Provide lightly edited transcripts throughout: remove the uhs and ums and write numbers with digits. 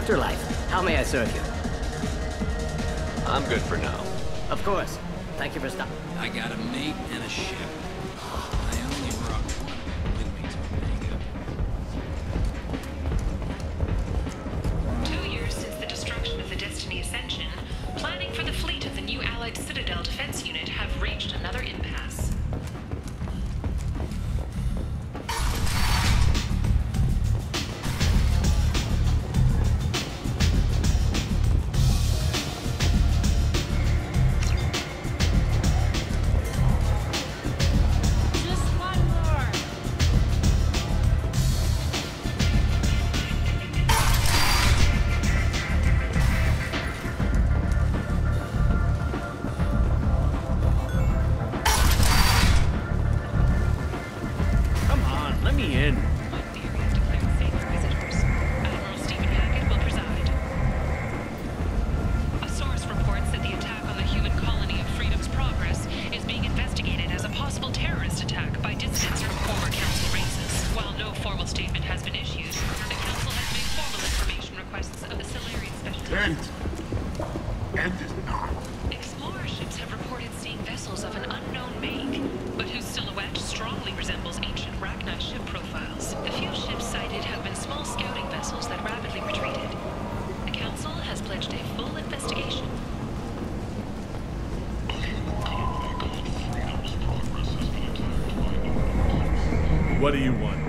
Afterlife. How may I serve you? I'm good for now. Of course. Thank you for stopping. I got a mate and a ship. I only brought one with me to Omega. 2 years since the destruction of the Destiny Ascension, planning for the fleet of the new Allied Citadel Defense Unit have reached another impasse. Explorer ships have reported seeing vessels of an unknown make, but whose silhouette strongly resembles ancient Rachni ship profiles. The few ships sighted have been small scouting vessels that rapidly retreated. The Council has pledged a full investigation. What do you want?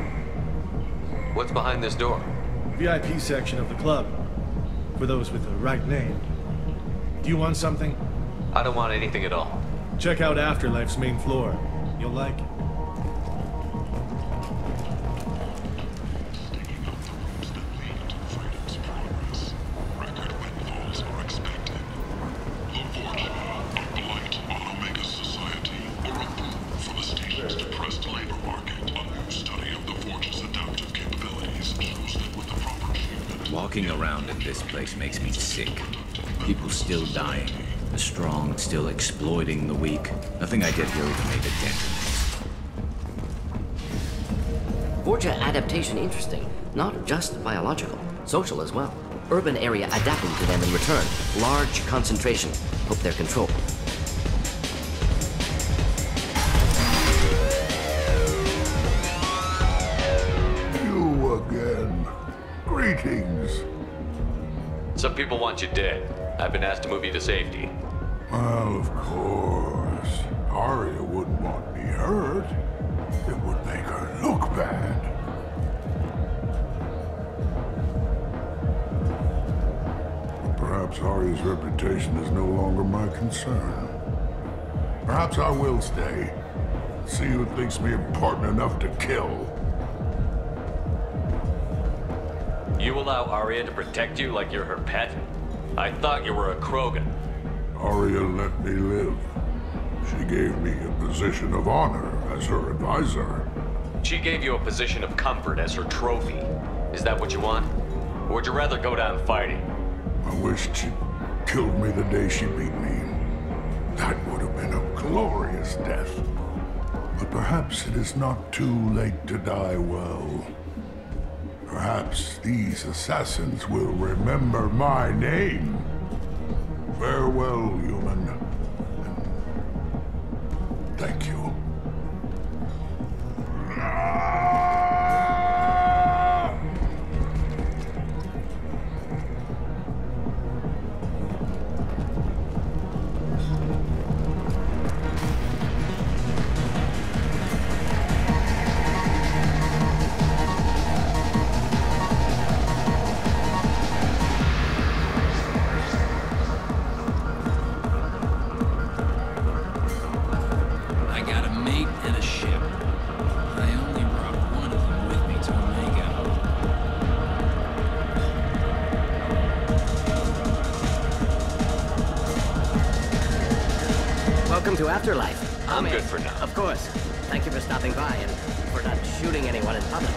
What's behind this door? VIP section of the club. For those with the right name. Do you want something? I don't want anything at all. Check out Afterlife's main floor. You'll like it. Walking around in this place makes me sick. People still dying. The strong still exploiting the weak. Nothing I did here even made a dent in this. Forja adaptation interesting. Not just biological. Social as well. Urban area adapting to them in return. Large concentration. Hope they're controlled. You again. Greetings. Some people want you dead. I've been asked to move you to safety. Well, of course. Arya wouldn't want me hurt. It would make her look bad. But perhaps Arya's reputation is no longer my concern. Perhaps I will stay. See who thinks me important enough to kill. You allow Arya to protect you like you're her pet? I thought you were a Krogan. Arya let me live. She gave me a position of honor as her advisor. She gave you a position of comfort as her trophy. Is that what you want? Or would you rather go down fighting? I wished she'd killed me the day she beat me. That would have been a glorious death. But perhaps it is not too late to die well. Perhaps these assassins will remember my name. Farewell, human. And thank you. Welcome to Afterlife. I'm good for now. Of course. Thank you for stopping by and for not shooting anyone in public.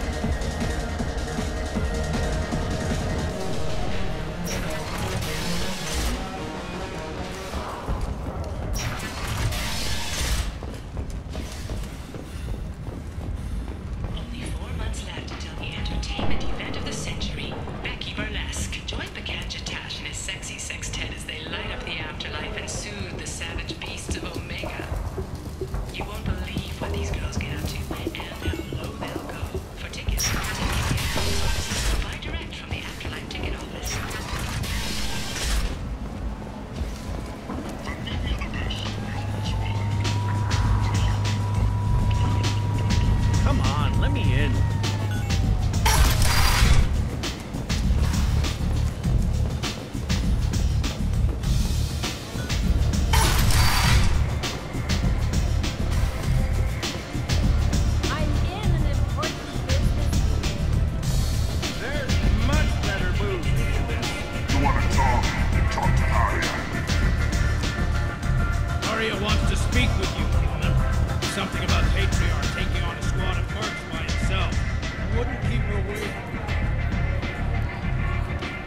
Only 4 months left until the entertainment event of the century, Becky Burlesque. Join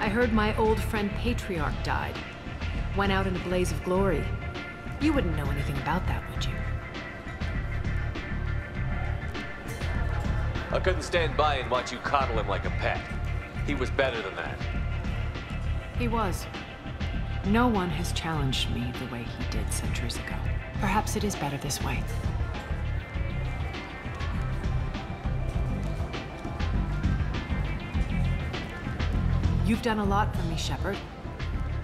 I heard my old friend Patriarch died. Went out in a blaze of glory. You wouldn't know anything about that, would you? I couldn't stand by and watch you coddle him like a pet. He was better than that. He was. No one has challenged me the way he did centuries ago. Perhaps it is better this way. You've done a lot for me, Shepard.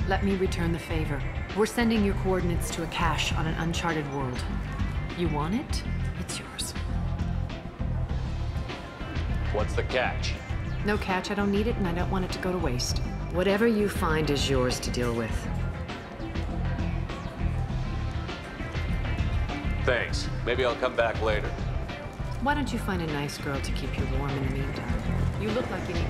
Let me return the favor. We're sending your coordinates to a cache on an uncharted world. You want it? It's yours. What's the catch? No catch, I don't need it, and I don't want it to go to waste. Whatever you find is yours to deal with. Thanks. Maybe I'll come back later. Why don't you find a nice girl to keep you warm in the meantime? You look like you need...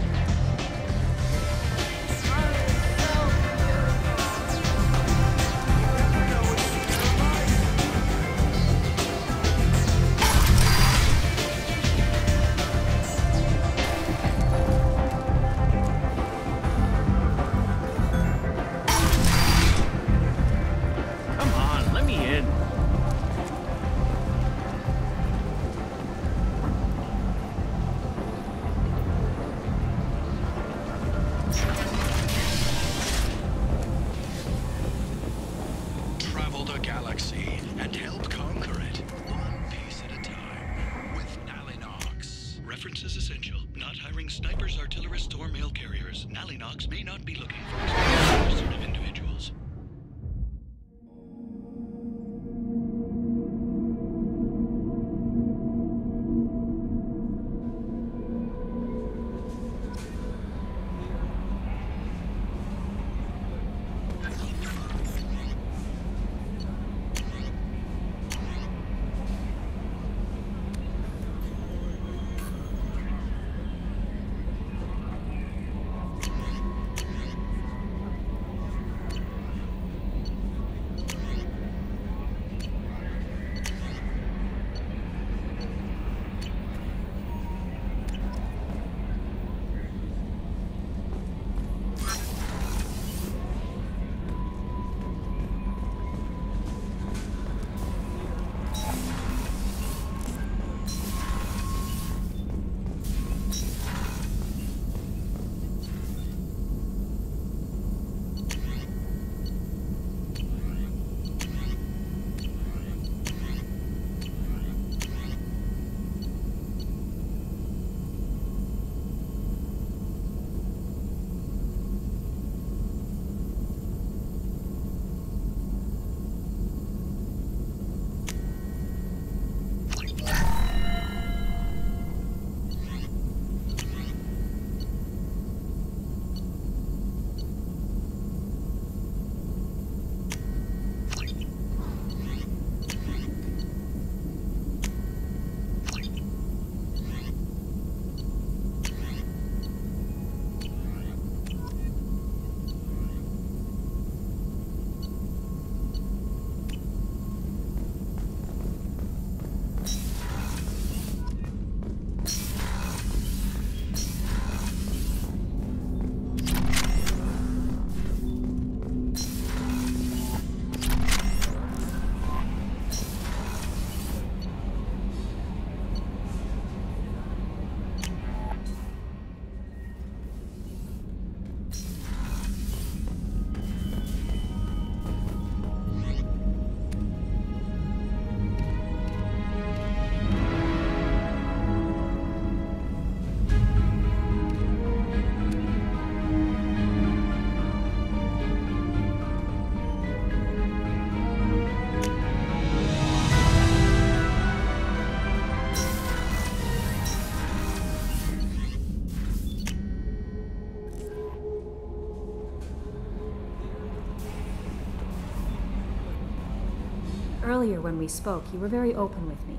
Earlier when we spoke, you were very open with me.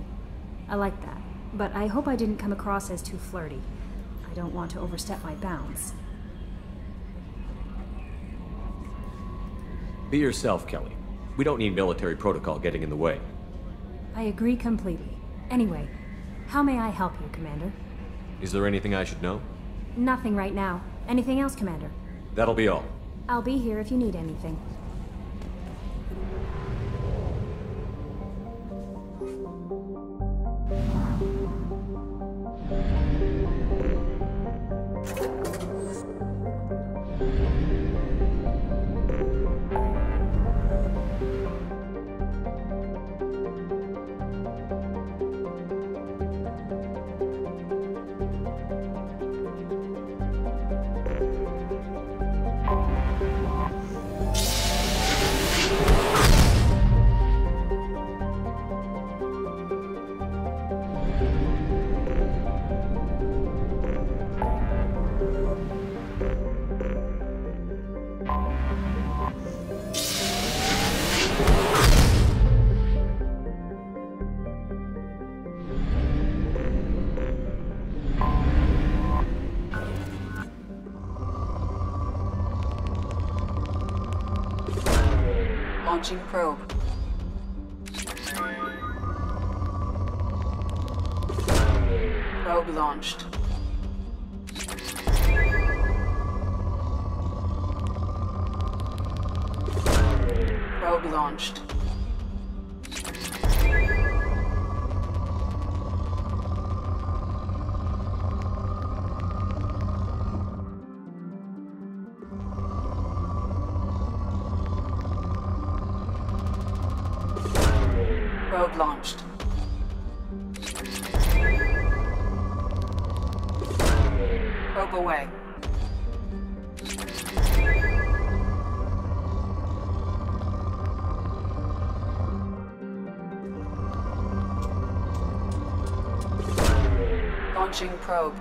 I like that, but I hope I didn't come across as too flirty. I don't want to overstep my bounds. Be yourself, Kelly. We don't need military protocol getting in the way. I agree completely. Anyway, how may I help you, Commander? Is there anything I should know? Nothing right now. Anything else, Commander? That'll be all. I'll be here if you need anything. Launching probe. Probe launched. Probe launched. Probe launched. Probe away. Launching probe.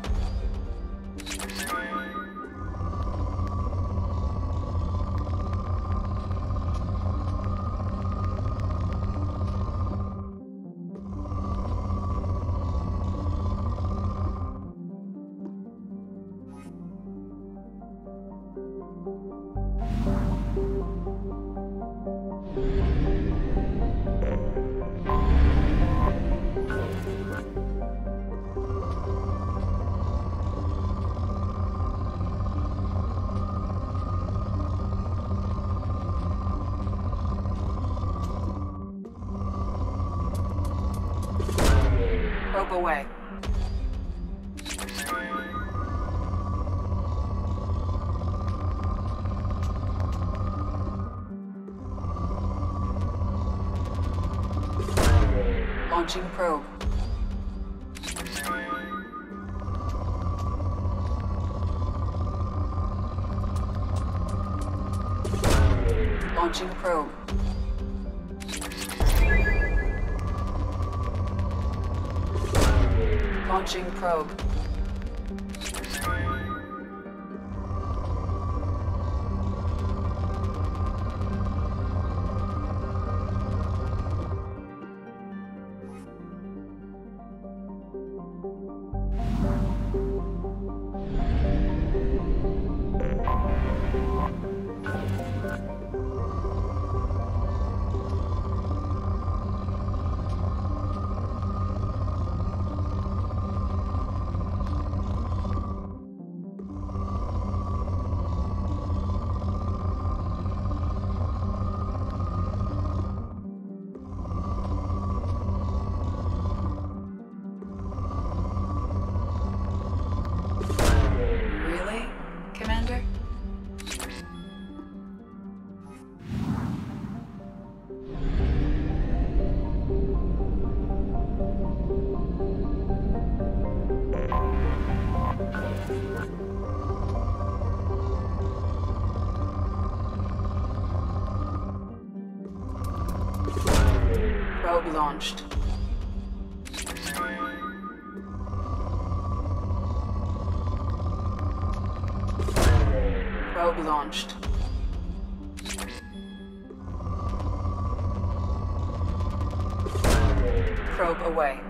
Probe away. Launching probe. Launching probe. Launching probe. Really, Commander? Probe launched. Probe launched. Probe away.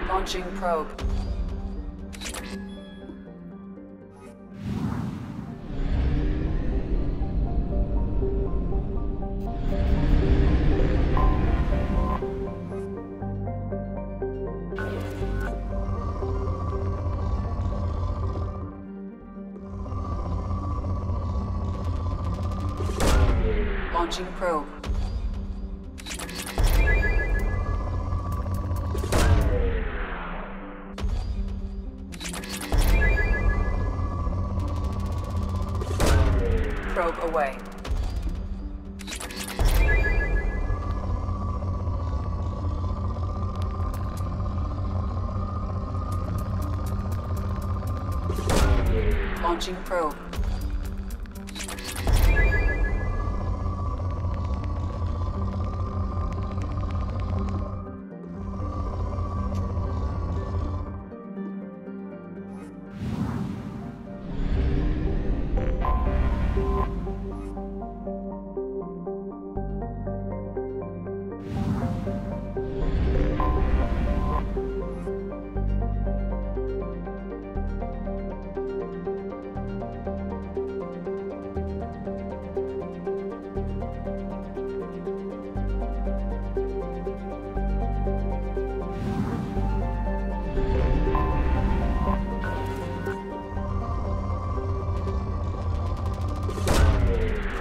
Launching probe. Launching probe. Probe away. Launching probe.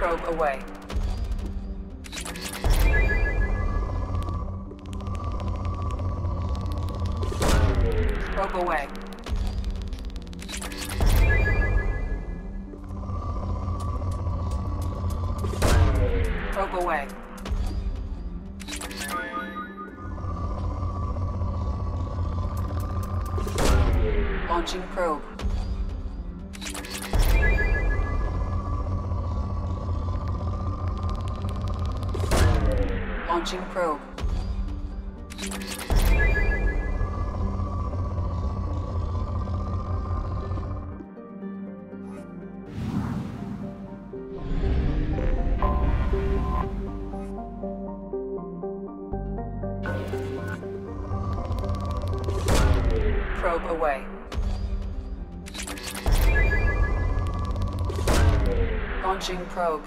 Probe away. Probe away. Probe away. Launching probe. Launching probe. Probe away. Launching probe.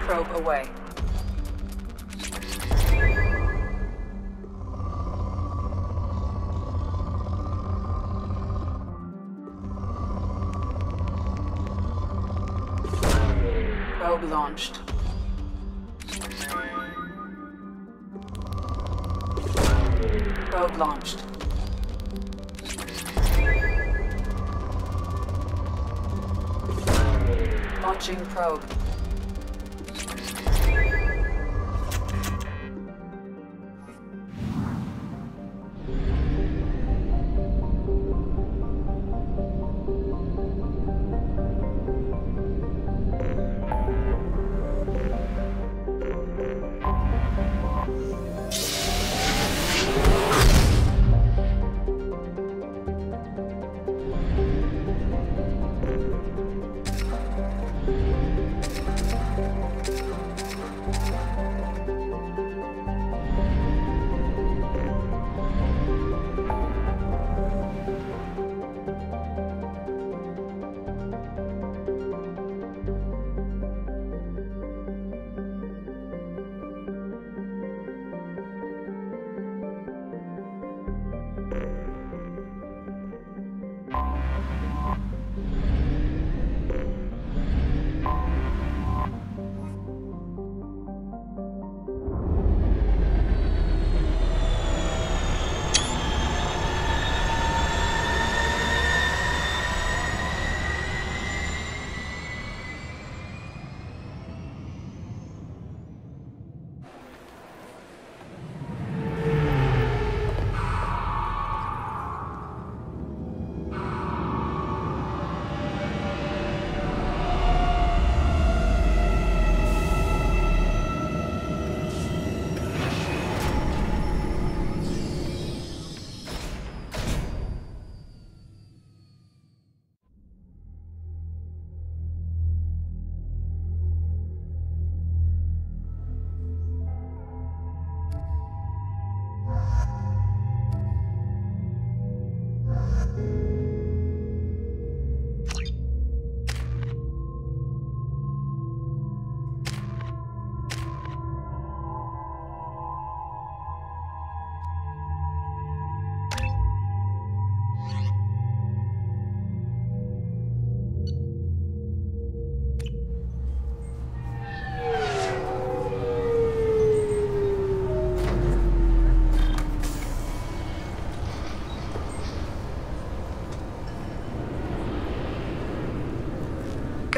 Probe away. Probe launched. Probe launched. Launching probe.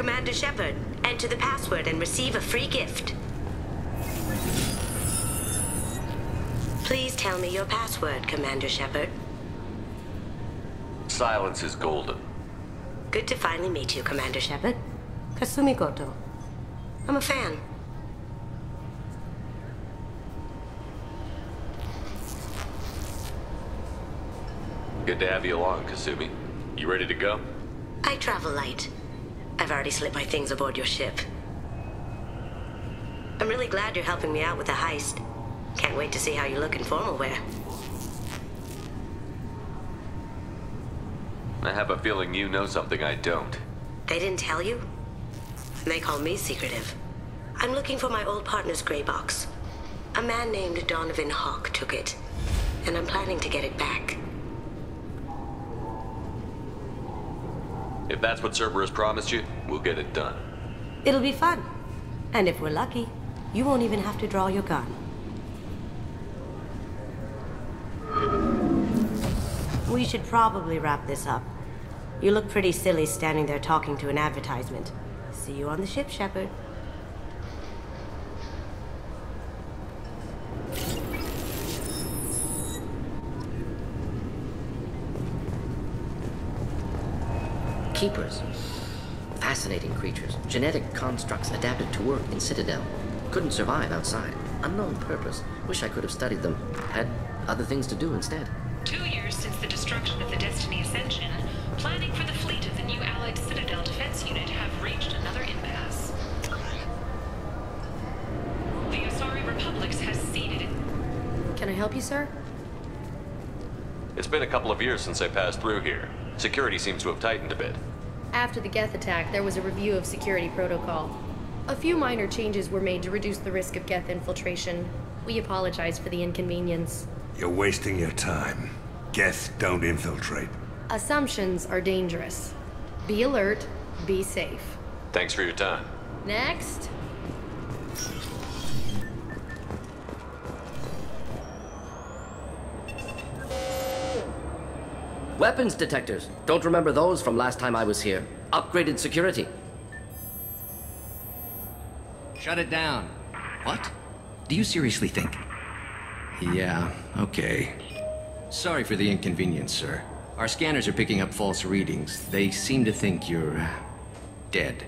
Commander Shepard. Enter the password and receive a free gift. Please tell me your password, Commander Shepard. Silence is golden. Good to finally meet you, Commander Shepard. Kasumi Goto. I'm a fan. Good to have you along, Kasumi. You ready to go? I travel light. I've already slipped my things aboard your ship. I'm really glad you're helping me out with the heist. Can't wait to see how you look in formal wear. I have a feeling you know something I don't. They didn't tell you? They call me secretive. I'm looking for my old partner's gray box. A man named Donovan Hawk took it, and I'm planning to get it back. If that's what Cerberus promised you, we'll get it done. It'll be fun. And if we're lucky, you won't even have to draw your gun. We should probably wrap this up. You look pretty silly standing there talking to an advertisement. See you on the ship, Shepard. Keepers. Fascinating creatures. Genetic constructs adapted to work in Citadel. Couldn't survive outside. Unknown purpose. Wish I could have studied them. Had other things to do instead. 2 years since the destruction of the Destiny Ascension, planning for the fleet of the new Allied Citadel Defense Unit have reached another impasse. The Asari Republics has ceded it. Can I help you, sir? It's been a couple of years since I passed through here. Security seems to have tightened a bit. After the Geth attack, there was a review of security protocol. A few minor changes were made to reduce the risk of Geth infiltration. We apologize for the inconvenience. You're wasting your time. Geth don't infiltrate. Assumptions are dangerous. Be alert, be safe. Thanks for your time. Next. Weapons detectors. Don't remember those from last time I was here. Upgraded security. Shut it down. What? Do you seriously think? Yeah, okay. Sorry for the inconvenience, sir. Our scanners are picking up false readings. They seem to think you're dead.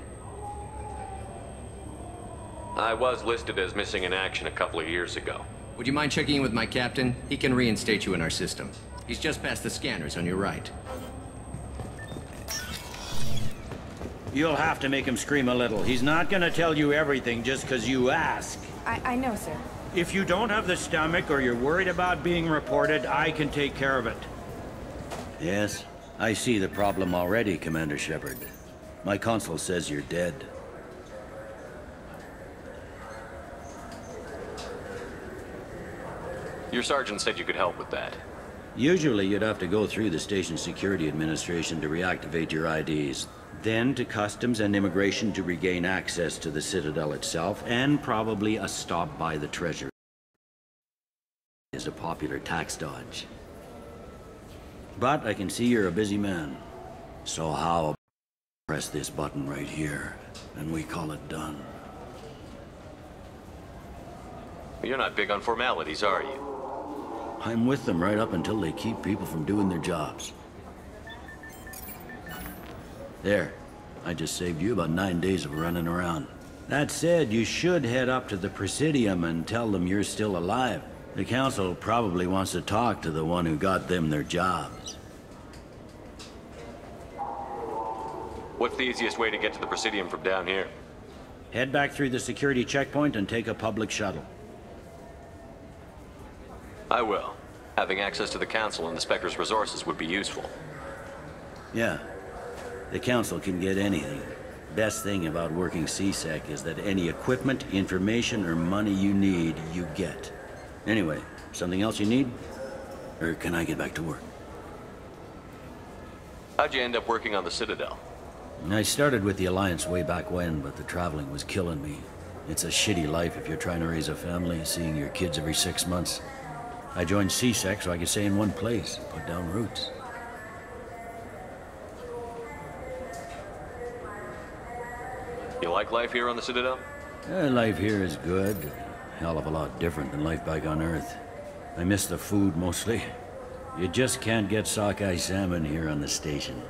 I was listed as missing in action a couple of years ago. Would you mind checking in with my captain? He can reinstate you in our system. He's just past the scanners on your right. You'll have to make him scream a little. He's not gonna tell you everything just because you ask. I know, sir. If you don't have the stomach or you're worried about being reported, I can take care of it. Yes, I see the problem already, Commander Shepard. My console says you're dead. Your sergeant said you could help with that. Usually you'd have to go through the station security administration to reactivate your IDs. Then to customs and immigration to regain access to the Citadel itself, and probably a stop by the Treasury. Is a popular tax dodge. But I can see you're a busy man. So how about press this button right here, and we call it done. You're not big on formalities, are you? I'm with them right up until they keep people from doing their jobs. There. I just saved you about 9 days of running around. That said, you should head up to the Presidium and tell them you're still alive. The Council probably wants to talk to the one who got them their jobs. What's the easiest way to get to the Presidium from down here? Head back through the security checkpoint and take a public shuttle. I will. Having access to the Council and the Spectre's resources would be useful. Yeah. The Council can get anything. Best thing about working C-Sec is that any equipment, information, or money you need, you get. Anyway, something else you need? Or can I get back to work? How'd you end up working on the Citadel? I started with the Alliance way back when, but the traveling was killing me. It's a shitty life if you're trying to raise a family, seeing your kids every 6 months. I joined C-Sec so I could stay in one place, put down roots. You like life here on the Citadel? Life here is good. Hell of a lot different than life back on Earth. I miss the food mostly. You just can't get sockeye salmon here on the station.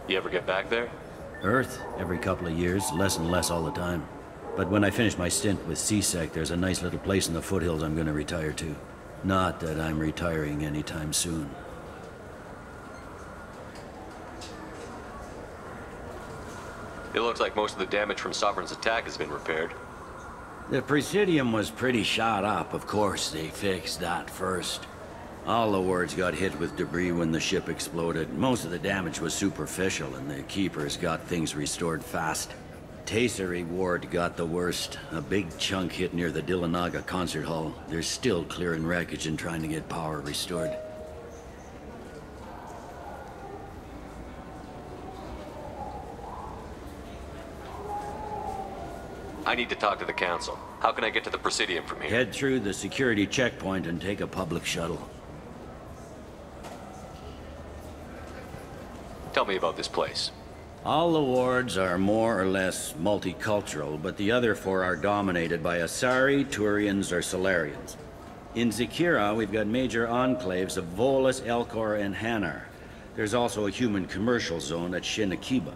You ever get back there? Earth, every couple of years, less and less all the time. But when I finish my stint with C-Sec, there's a nice little place in the foothills I'm gonna retire to. Not that I'm retiring anytime soon. It looks like most of the damage from Sovereign's attack has been repaired. The Presidium was pretty shot up, of course. They fixed that first. All the wards got hit with debris when the ship exploded. Most of the damage was superficial, and the Keepers got things restored fast. Tasery Ward got the worst. A big chunk hit near the Dillanaga concert hall. They're still clearing wreckage and trying to get power restored. I need to talk to the Council. How can I get to the Presidium from here? Head through the security checkpoint and take a public shuttle. Tell me about this place. All the wards are more or less multicultural, but the other four are dominated by Asari, Turians, or Solarians. In Zakira, we've got major enclaves of Volus, Elcor, and Hanar. There's also a human commercial zone at Shinakiba.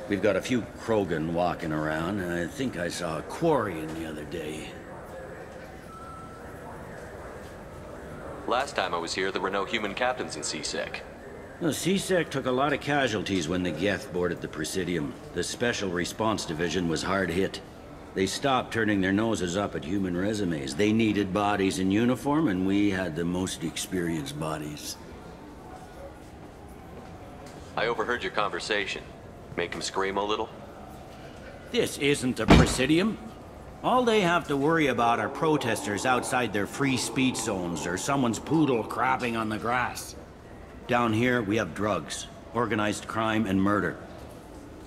We've got a few Krogan walking around, and I think I saw a Quarian the other day. Last time I was here, there were no human captains in C-Sec. No, C-Sec took a lot of casualties when the Geth boarded the Presidium. The Special Response Division was hard hit. They stopped turning their noses up at human resumes. They needed bodies in uniform, and we had the most experienced bodies. I overheard your conversation. Make him scream a little? This isn't the Presidium. All they have to worry about are protesters outside their free speech zones or someone's poodle crapping on the grass. Down here, we have drugs, organized crime, and murder.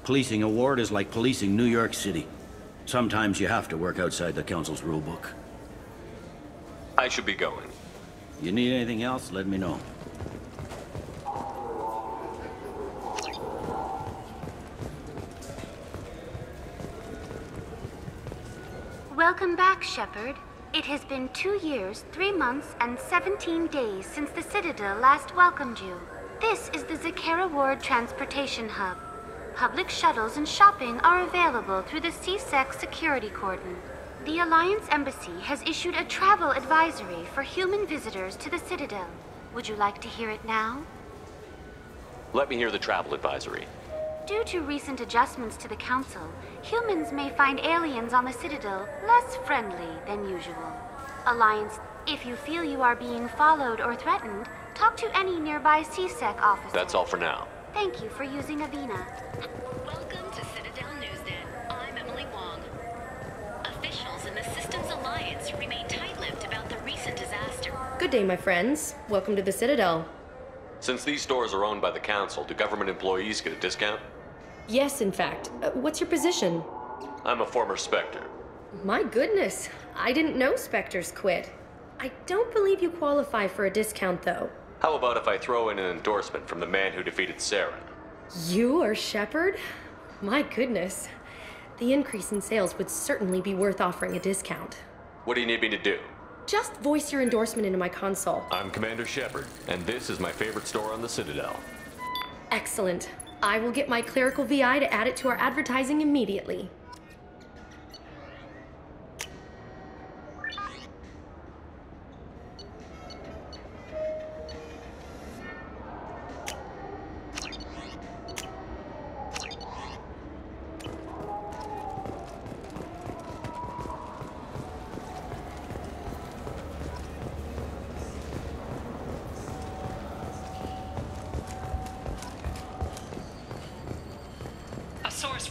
Policing a ward is like policing New York City. Sometimes you have to work outside the Council's rulebook. I should be going. You need anything else, let me know. Welcome back, Shepard. It has been 2 years, 3 months, and 17 days since the Citadel last welcomed you. This is the Zakira Ward Transportation Hub. Public shuttles and shopping are available through the C-Sec security cordon. The Alliance Embassy has issued a travel advisory for human visitors to the Citadel. Would you like to hear it now? Let me hear the travel advisory. Due to recent adjustments to the Council, humans may find aliens on the Citadel less friendly than usual. Alliance, if you feel you are being followed or threatened, talk to any nearby C-Sec officer. That's all for now. Thank you for using Avina. Welcome to Citadel Newsnet. I'm Emily Wong. Officials in the Systems Alliance remain tight-lipped about the recent disaster. Good day, my friends. Welcome to the Citadel. Since these stores are owned by the Council, do government employees get a discount? Yes, in fact. What's your position? I'm a former Spectre. My goodness. I didn't know Spectres quit. I don't believe you qualify for a discount, though. How about if I throw in an endorsement from the man who defeated Saren? You are Shepard? My goodness. The increase in sales would certainly be worth offering a discount. What do you need me to do? Just voice your endorsement into my console. I'm Commander Shepard, and this is my favorite store on the Citadel. Excellent. I will get my clerical VI to add it to our advertising immediately.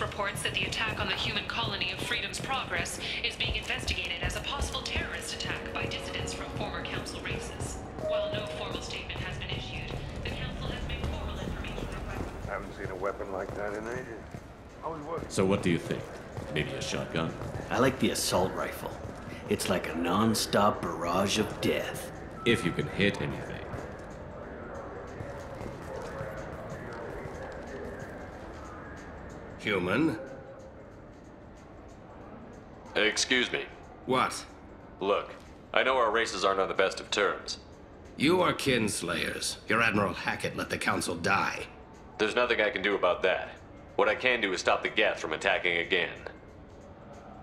Reports that the attack on the human colony of Freedom's Progress is being investigated as a possible terrorist attack by dissidents from former Council races. While no formal statement has been issued, the Council has made formal information requests. I haven't seen a weapon like that in ages. How it works? So what do you think? Maybe a shotgun? I like the assault rifle. It's like a non-stop barrage of death. If you can hit anything. Human? Excuse me. What? Look, I know our races aren't on the best of terms. You are kinslayers. Your Admiral Hackett let the Council die. There's nothing I can do about that. What I can do is stop the Geth from attacking again.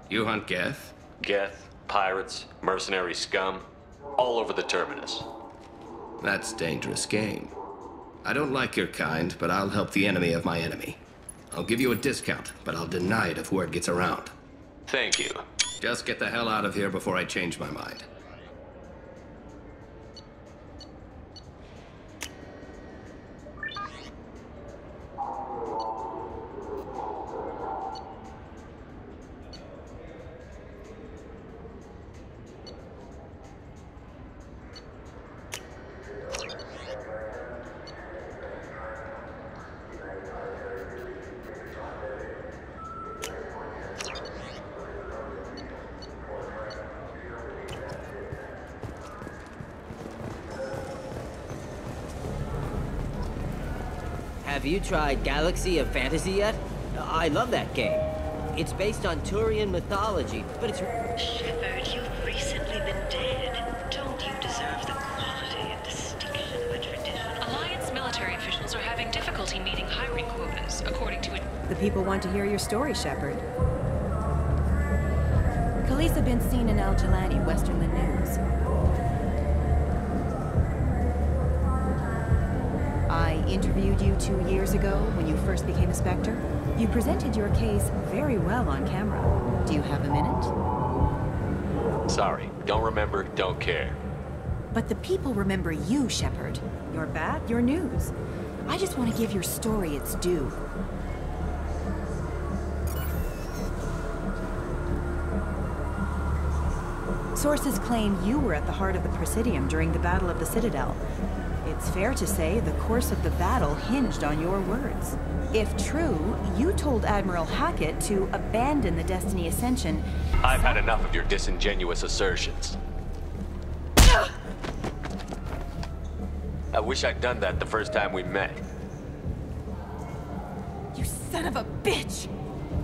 You hunt Geth? Geth, pirates, mercenary scum, all over the Terminus. That's dangerous game. I don't like your kind, but I'll help the enemy of my enemy. I'll give you a discount, but I'll deny it if word gets around. Thank you. Just get the hell out of here before I change my mind. Have you tried Galaxy of Fantasy yet? I love that game. It's based on Turian mythology, but it's... Shepard, you've recently been dead. Don't you deserve the quality and distinction of a tradition? Alliance military officials are having difficulty meeting hiring quotas, according to it. The people want to hear your story, Shepard. Khaleesa been seen in Al Jelani, Westerland News. I interviewed you 2 years ago when you first became a Spectre. You presented your case very well on camera. Do you have a minute? Sorry, don't remember, don't care. But the people remember you, Shepard. Your bat, your news. I just want to give your story its due. Sources claim you were at the heart of the Presidium during the Battle of the Citadel. It's fair to say the course of the battle hinged on your words. If true, you told Admiral Hackett to abandon the Destiny Ascension. I've had enough of your disingenuous assertions. I wish I'd done that the first time we met. You son of a bitch!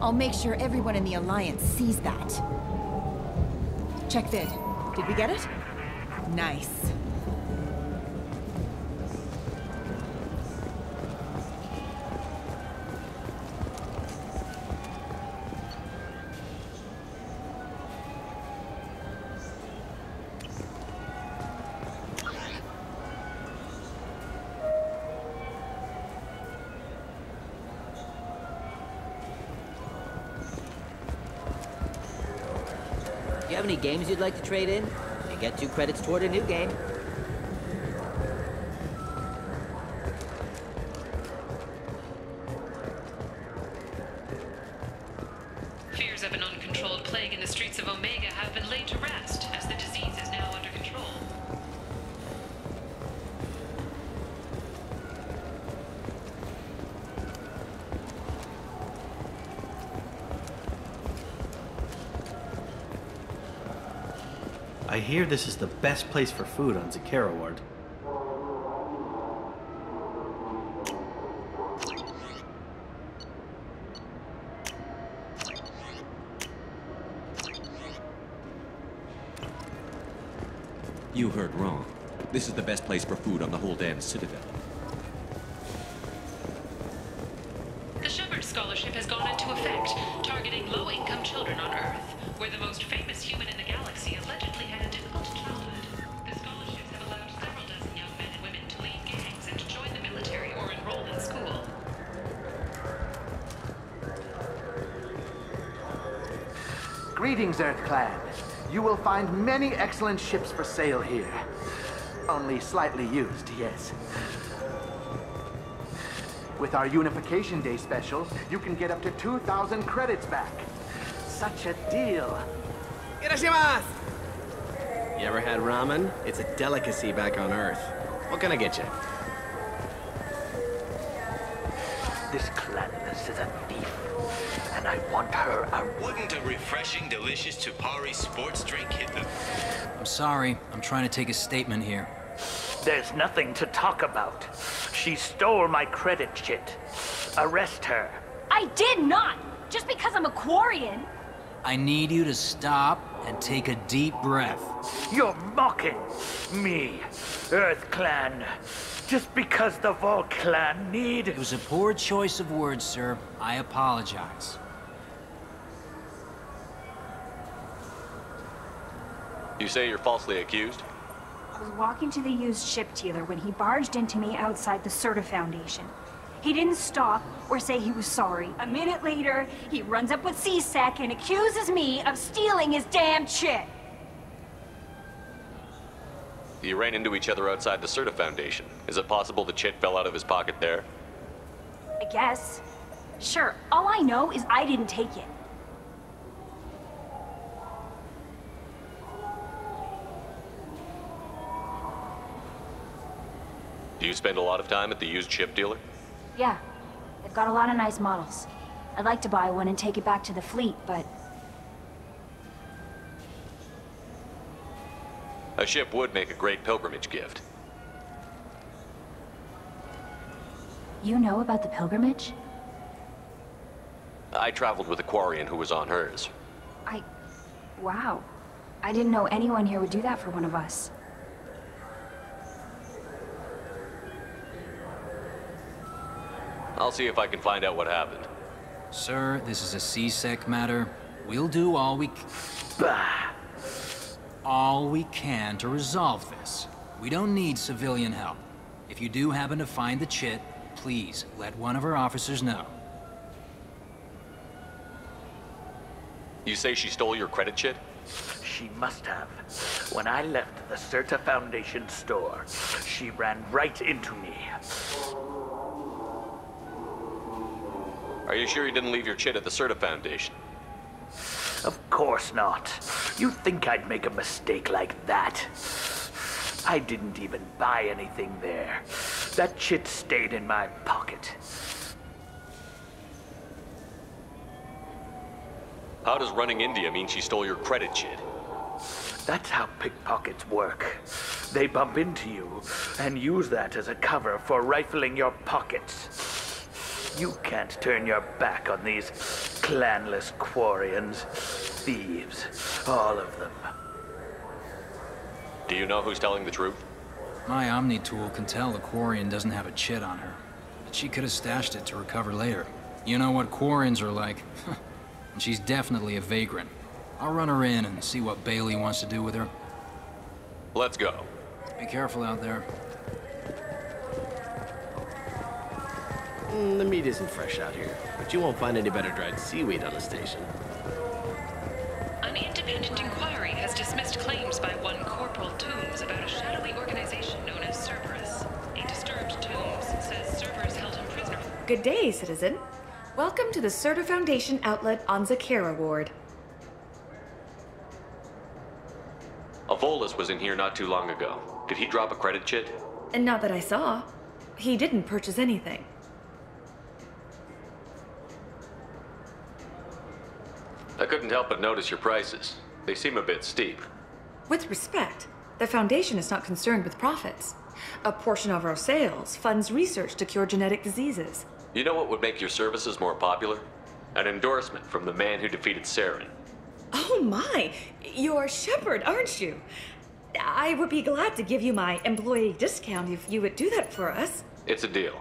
I'll make sure everyone in the Alliance sees that. Check vid. Did we get it? Nice. Do you have any games you'd like to trade in? You get 2 credits toward a new game. Fears of an uncontrolled plague in the streets of Omega have been laid to rest, as the disease is now under control. I hear this is the best place for food on Zakera Ward. You heard wrong. This is the best place for food on the whole damn Citadel. The Shepard Scholarship has gone into effect, targeting low-income children on Earth, where the most famous human in the galaxy allegedly had a difficult childhood. The scholarships have allowed several dozen young men and women to lead gangs and to join the military or enroll in school. Greetings, Earth Clan. You will find many excellent ships for sale here. Only slightly used, yes. With our Unification Day special, you can get up to 2,000 credits back. Such a deal. Irashimasu! You ever had ramen? It's a delicacy back on Earth. What can I get you? This Clanus is a thief, and I want her out. Wouldn't a refreshing, delicious Tupari sports drink hit the... I'm sorry. I'm trying to take a statement here. There's nothing to talk about. She stole my credit chit. Arrest her. I did not! Just because I'm a Quarian. I need you to stop and take a deep breath. You're mocking me, Earth Clan. Just because the Vol Clan need... It was a poor choice of words, sir. I apologize. You say you're falsely accused? I was walking to the used ship dealer when he barged into me outside the Serta Foundation. He didn't stop or say he was sorry. A minute later, he runs up with C-Sec and accuses me of stealing his damn chit. You ran into each other outside the Serta Foundation. Is it possible the chit fell out of his pocket there? I guess. Sure, all I know is I didn't take it. Do you spend a lot of time at the used ship dealer? Yeah, they've got a lot of nice models. I'd like to buy one and take it back to the fleet, but... A ship would make a great pilgrimage gift. You know about the pilgrimage? I traveled with a Quarian who was on hers. Wow. I didn't know anyone here would do that for one of us. I'll see if I can find out what happened. Sir, this is a C-Sec matter. We'll do all we can to resolve this. We don't need civilian help. If you do happen to find the chit, please let one of our officers know. You say she stole your credit chit? She must have. When I left the Serta Foundation store, she ran right into me. Are you sure you didn't leave your chit at the Serta Foundation? Of course not. You think I'd make a mistake like that? I didn't even buy anything there. That chit stayed in my pocket. How does running India mean she stole your credit chit? That's how pickpockets work. They bump into you and use that as a cover for rifling your pockets. You can't turn your back on these clanless Quarians. Thieves, all of them. Do you know who's telling the truth? My Omni tool can tell the Quarian doesn't have a chit on her. But she could have stashed it to recover later. You know what Quarians are like. And she's definitely a vagrant. I'll run her in and see what Bailey wants to do with her. Let's go. Be careful out there. The meat isn't fresh out here, but you won't find any better dried seaweed on the station. An independent inquiry has dismissed claims by one Corporal Toombs about a shadowy organization known as Cerberus. A disturbed Toombs says Cerberus held him prisoner. Good day, citizen. Welcome to the Serta Foundation outlet on Zakera Ward. A Volus was in here not too long ago. Did he drop a credit chit? And not that I saw. He didn't purchase anything. I couldn't help but notice your prices. They seem a bit steep. With respect, the Foundation is not concerned with profits. A portion of our sales funds research to cure genetic diseases. You know what would make your services more popular? An endorsement from the man who defeated Saren. Oh my! You're Shepard, aren't you? I would be glad to give you my employee discount if you would do that for us. It's a deal.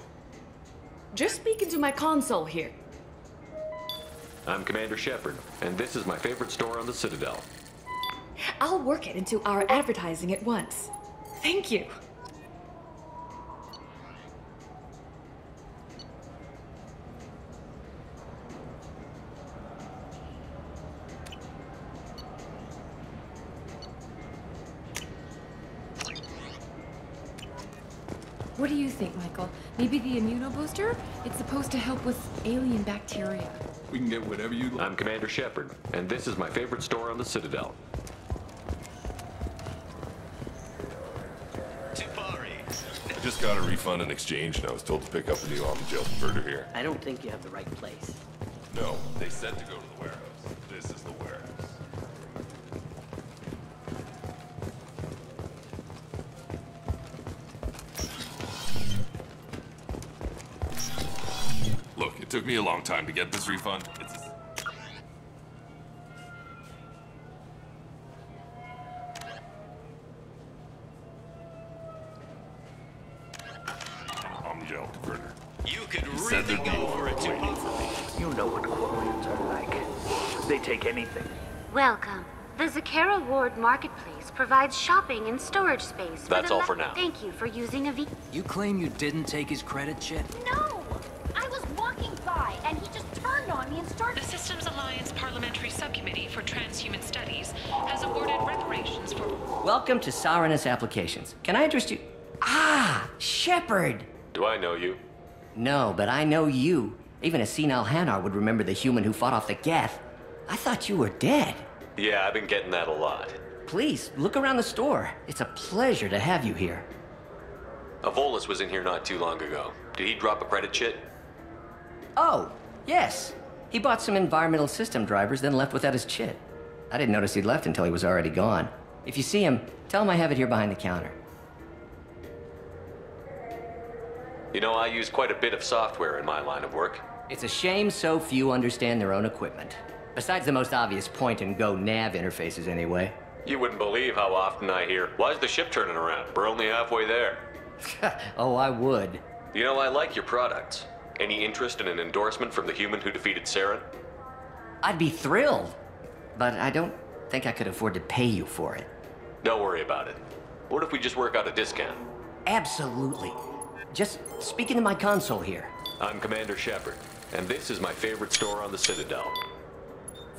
Just speak into my console here. I'm Commander Shepard, and this is my favorite store on the Citadel. I'll work it into our advertising at once. Thank you. What do you think, Michael? Maybe the immunobooster? It's supposed to help with alien bacteria. We can get whatever you like. I'm Commander Shepard, and this is my favorite store on the Citadel. I just got a refund and exchange, and I was told to pick up a new Omni-Gel converter here. I don't think you have the right place. No, they said to go to the warehouse. This is the warehouse. Look, It took me a long time to get this refund. Gel converter. You could really go for it, too. You know what Quarians are like. They take anything. Welcome. The Zakera Ward Marketplace provides shopping and storage space. That's all for now. Thank you for using a V. You claim you didn't take his credit chit? No! I was walking by, and he just turned on me and started... The Systems Alliance Parliamentary Subcommittee for Transhuman Studies has awarded reparations for... Welcome to Saranus Applications. Can I interest you? Ah, Shepard! Do I know you? No, but I know you. Even a senile Hanar would remember the human who fought off the Geth. I thought you were dead. Yeah, I've been getting that a lot. Please, look around the store. It's a pleasure to have you here. Avolis was in here not too long ago. Did he drop a credit chit? Oh, yes. He bought some environmental system drivers, then left without his chit. I didn't notice he'd left until he was already gone. If you see him, tell him I have it here behind the counter. You know, I use quite a bit of software in my line of work. It's a shame so few understand their own equipment. Besides the most obvious point-and-go nav interfaces, anyway. You wouldn't believe how often I hear, "Why's the ship turning around? We're only halfway there." Oh, I would. You know, I like your products. Any interest in an endorsement from the human who defeated Saren? I'd be thrilled. But I don't think I could afford to pay you for it. Don't worry about it. What if we just work out a discount? Absolutely. Just speak into my console here. I'm Commander Shepard, and this is my favorite store on the Citadel.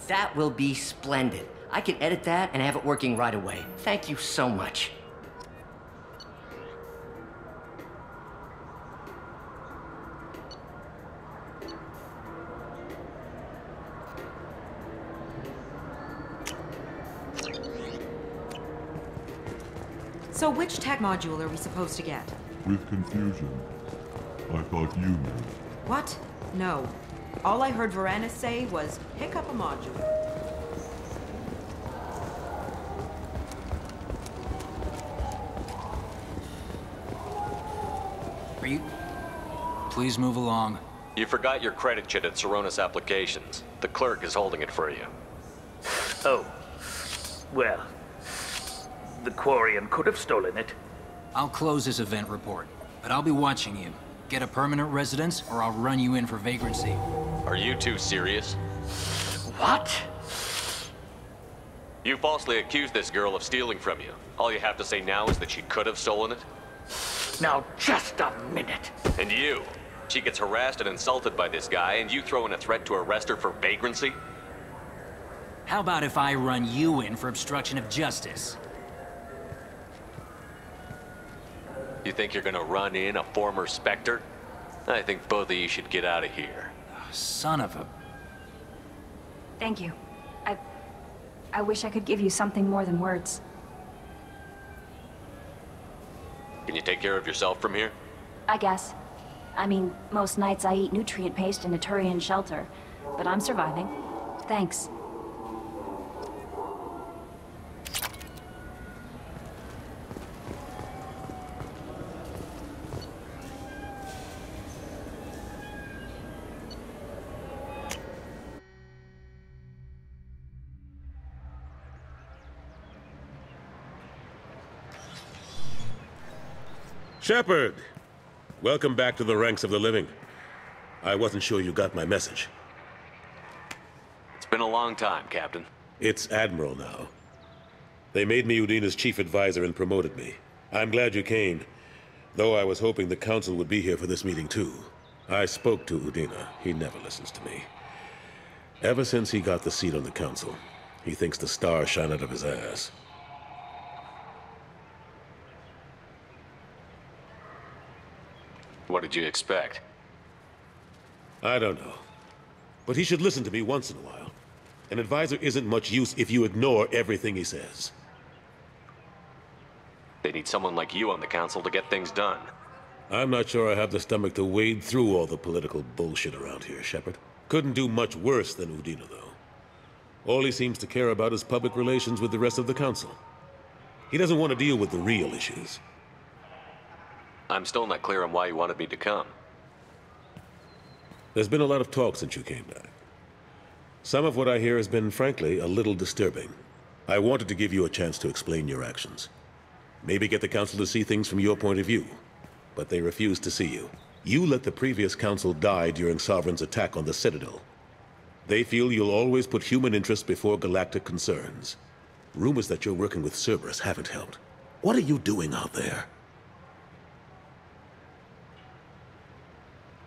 That will be splendid. I can edit that and have it working right away. Thank you so much. So which tech module are we supposed to get? With confusion. I thought you knew. What? No. All I heard Varanus say was, pick up a module. Are you... Please move along. You forgot your credit chit at Saranus Applications. The clerk is holding it for you. Oh. Well. The Quarian could have stolen it. I'll close this event report, but I'll be watching you. Get a permanent residence, or I'll run you in for vagrancy. Are you two serious? What? You falsely accused this girl of stealing from you. All you have to say now is that she could have stolen it? Now, just a minute. And you? She gets harassed and insulted by this guy, and you throw in a threat to arrest her for vagrancy? How about if I run you in for obstruction of justice? You think you're gonna run in a former Spectre? I think both of you should get out of here. Son of a... Thank you. I wish I could give you something more than words. Can you take care of yourself from here? I guess. I mean, most nights I eat nutrient paste in a Turian shelter, but I'm surviving. Thanks. Shepard! Welcome back to the ranks of the living. I wasn't sure you got my message. It's been a long time, Captain. It's Admiral now. They made me Udina's chief advisor and promoted me. I'm glad you came, though I was hoping the Council would be here for this meeting too. I spoke to Udina. He never listens to me. Ever since he got the seat on the Council, he thinks the stars shine out of his ass. What did you expect? I don't know. But he should listen to me once in a while. An advisor isn't much use if you ignore everything he says. They need someone like you on the Council to get things done. I'm not sure I have the stomach to wade through all the political bullshit around here, Shepard. Couldn't do much worse than Udina, though. All he seems to care about is public relations with the rest of the Council. He doesn't want to deal with the real issues. I'm still not clear on why you wanted me to come. There's been a lot of talk since you came back. Some of what I hear has been, frankly, a little disturbing. I wanted to give you a chance to explain your actions. Maybe get the Council to see things from your point of view. But they refused to see you. You let the previous Council die during Sovereign's attack on the Citadel. They feel you'll always put human interests before galactic concerns. Rumors that you're working with Cerberus haven't helped. What are you doing out there?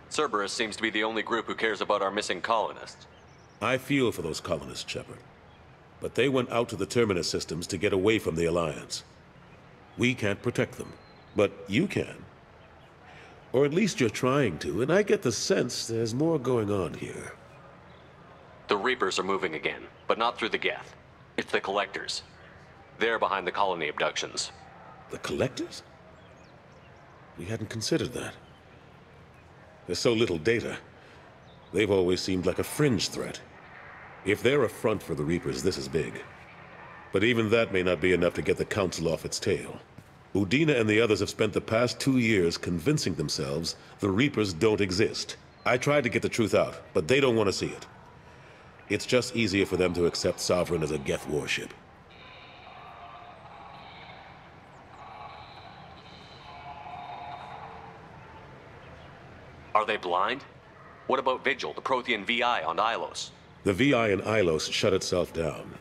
Cerberus seems to be the only group who cares about our missing colonists. I feel for those colonists, Shepard. But they went out to the Terminus systems to get away from the Alliance. We can't protect them, but you can. Or at least you're trying to, and I get the sense there's more going on here. The Reapers are moving again, but not through the Geth. It's the Collectors. They're behind the colony abductions. The Collectors? We hadn't considered that. There's so little data. They've always seemed like a fringe threat. If they're a front for the Reapers, this is big. But even that may not be enough to get the Council off its tail. Udina and the others have spent the past 2 years convincing themselves the Reapers don't exist. I tried to get the truth out, but they don't want to see it. It's just easier for them to accept Sovereign as a Geth warship. Are they blind? What about Vigil, the Prothean VI on Ilos? The VI in Ilos shut itself down.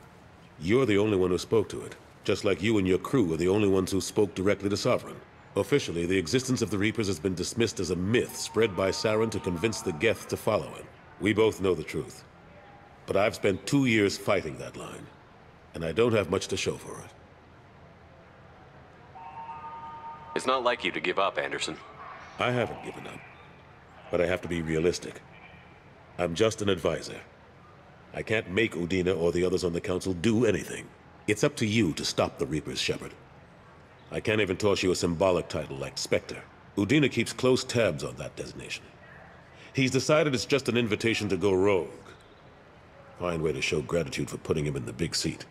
You're the only one who spoke to it, just like you and your crew are the only ones who spoke directly to Sovereign. Officially, the existence of the Reapers has been dismissed as a myth spread by Saren to convince the Geth to follow him. We both know the truth. But I've spent 2 years fighting that line, and I don't have much to show for it. It's not like you to give up, Anderson. I haven't given up, but I have to be realistic. I'm just an advisor. I can't make Udina or the others on the Council do anything. It's up to you to stop the Reapers, Shepard. I can't even toss you a symbolic title like Spectre. Udina keeps close tabs on that designation. He's decided it's just an invitation to go rogue. Fine way to show gratitude for putting him in the big seat.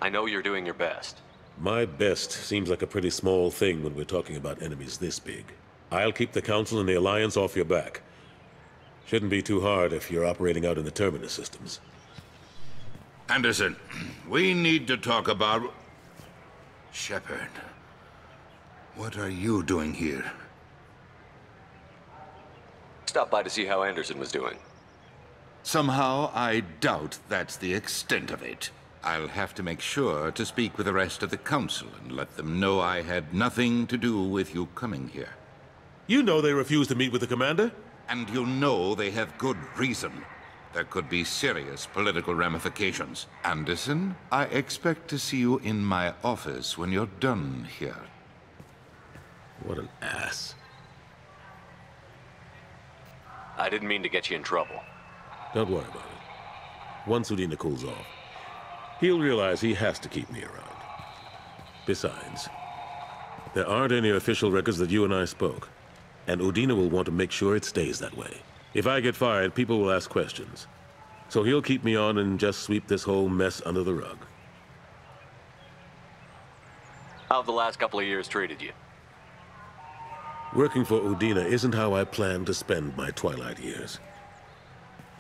I know you're doing your best. My best seems like a pretty small thing when we're talking about enemies this big. I'll keep the Council and the Alliance off your back. Shouldn't be too hard if you're operating out in the Terminus systems. Anderson, we need to talk about... Shepard, what are you doing here? Stopped by to see how Anderson was doing. Somehow, I doubt that's the extent of it. I'll have to make sure to speak with the rest of the Council and let them know I had nothing to do with you coming here. You know they refused to meet with the Commander? And you know they have good reason. There could be serious political ramifications. Anderson, I expect to see you in my office when you're done here. What an ass. I didn't mean to get you in trouble. Don't worry about it. Once Udina cools off, he'll realize he has to keep me around. Besides, there aren't any official records that you and I spoke. And Udina will want to make sure it stays that way. If I get fired, people will ask questions. So he'll keep me on and just sweep this whole mess under the rug. How have the last couple of years treated you? Working for Udina isn't how I planned to spend my twilight years.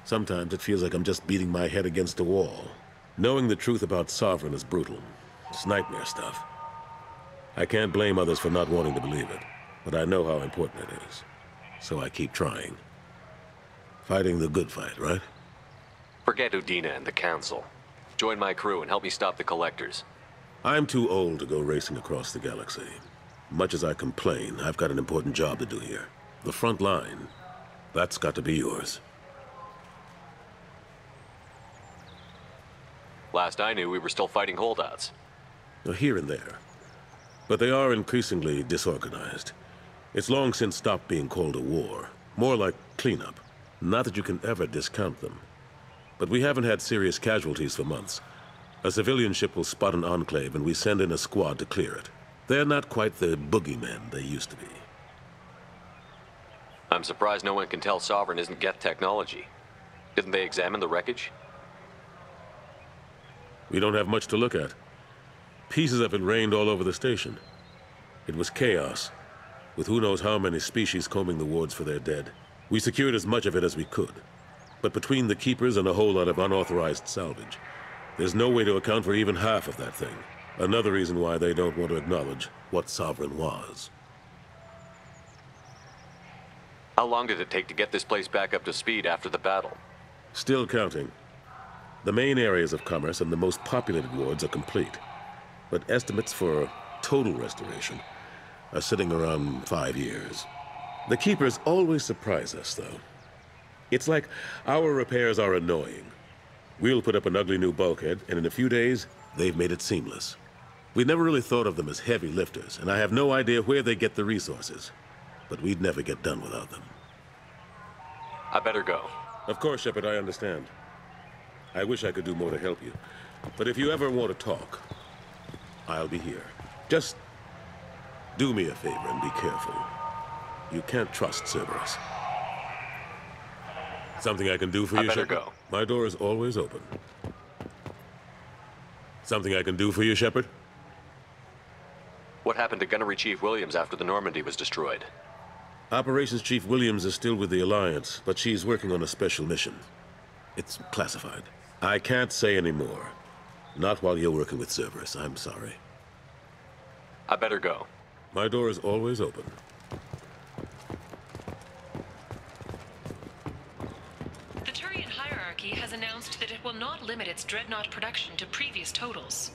Sometimes it feels like I'm just beating my head against a wall. Knowing the truth about Sovereign is brutal. It's nightmare stuff. I can't blame others for not wanting to believe it. But I know how important it is, so I keep trying. Fighting the good fight, right? Forget Udina and the Council. Join my crew and help me stop the Collectors. I'm too old to go racing across the galaxy. Much as I complain, I've got an important job to do here. The front line, that's got to be yours. Last I knew, we were still fighting holdouts. Here and there. But they are increasingly disorganized. It's long since stopped being called a war. More like cleanup. Not that you can ever discount them. But we haven't had serious casualties for months. A civilian ship will spot an enclave and we send in a squad to clear it. They're not quite the boogeymen they used to be. I'm surprised no one can tell Sovereign isn't Geth technology. Didn't they examine the wreckage? We don't have much to look at. Pieces of it rained all over the station. It was chaos, with who knows how many species combing the wards for their dead. We secured as much of it as we could. But between the Keepers and a whole lot of unauthorized salvage, there's no way to account for even half of that thing. Another reason why they don't want to acknowledge what Sovereign was. How long did it take to get this place back up to speed after the battle? Still counting. The main areas of commerce and the most populated wards are complete. But estimates for total restoration are sitting around 5 years. The Keepers always surprise us, though. It's like our repairs are annoying. We'll put up an ugly new bulkhead, and in a few days, they've made it seamless. We never really thought of them as heavy lifters, and I have no idea where they get the resources. But we'd never get done without them. I better go. Of course, Shepard, I understand. I wish I could do more to help you. But if you ever want to talk, I'll be here. Just do me a favor and be careful. You can't trust Cerberus. Something I can do for you, better Shepard? go. My door is always open. Something I can do for you, Shepard? What happened to Gunnery Chief Williams after the Normandy was destroyed? Operations Chief Williams is still with the Alliance, but she's working on a special mission. It's classified. I can't say any more. Not while you're working with Cerberus, I'm sorry. I better go. My door is always open. The Turian hierarchy has announced that it will not limit its Dreadnought production to previous totals.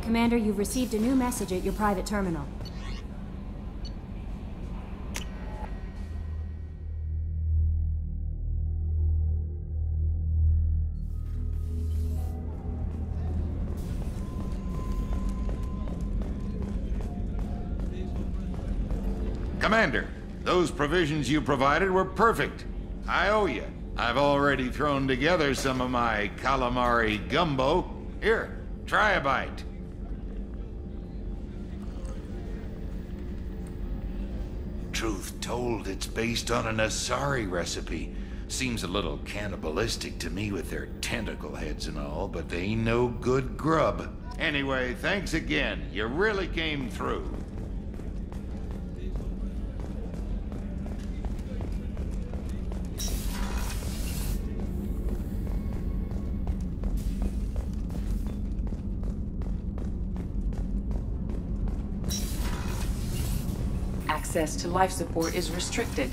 Commander, you've received a new message at your private terminal. Commander, those provisions you provided were perfect. I owe you. I've already thrown together some of my calamari gumbo. Here, try a bite. Truth told, it's based on an Asari recipe. Seems a little cannibalistic to me with their tentacle heads and all, but they ain't no good grub. Anyway, thanks again. You really came through. Access to life support is restricted.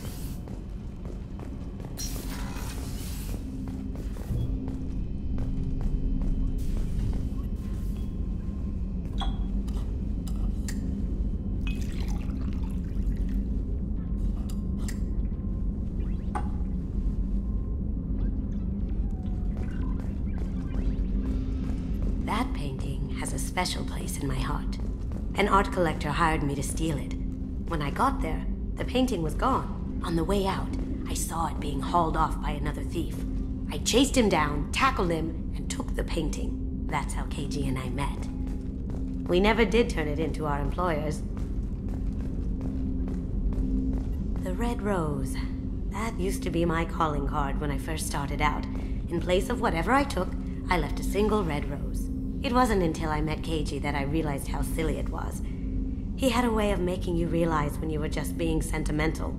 That painting has a special place in my heart. An art collector hired me to steal it. When I got there, the painting was gone. On the way out, I saw it being hauled off by another thief. I chased him down, tackled him, and took the painting. That's how KG and I met. We never did turn it into our employers. The Red Rose. That used to be my calling card when I first started out. In place of whatever I took, I left a single red rose. It wasn't until I met KG that I realized how silly it was. He had a way of making you realize when you were just being sentimental.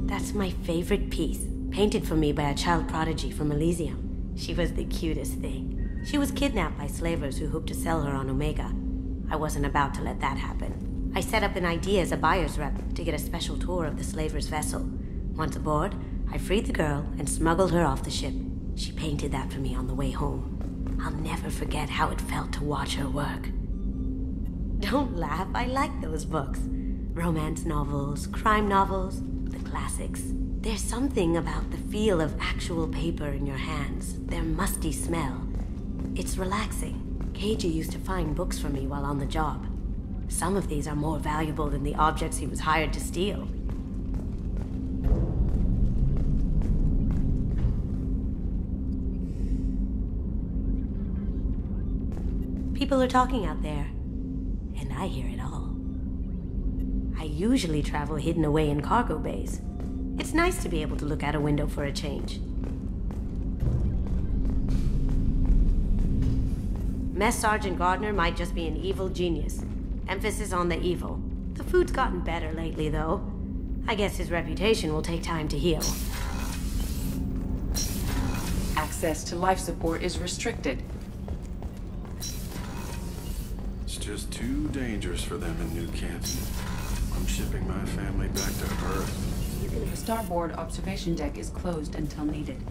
That's my favorite piece, painted for me by a child prodigy from Elysium. She was the cutest thing. She was kidnapped by slavers who hoped to sell her on Omega. I wasn't about to let that happen. I set up an idea as a buyer's rep to get a special tour of the slaver's vessel. Once aboard, I freed the girl and smuggled her off the ship. She painted that for me on the way home. I'll never forget how it felt to watch her work. Don't laugh, I like those books. Romance novels, crime novels, the classics. There's something about the feel of actual paper in your hands, their musty smell. It's relaxing. Keiji used to find books for me while on the job. Some of these are more valuable than the objects he was hired to steal. People are talking out there, and I hear it all. I usually travel hidden away in cargo bays. It's nice to be able to look out a window for a change. Mess Sergeant Gardner might just be an evil genius. Emphasis on the evil. The food's gotten better lately, though. I guess his reputation will take time to heal. Access to life support is restricted. It's just too dangerous for them in New Canton. I'm shipping my family back to Earth. The starboard observation deck is closed until needed.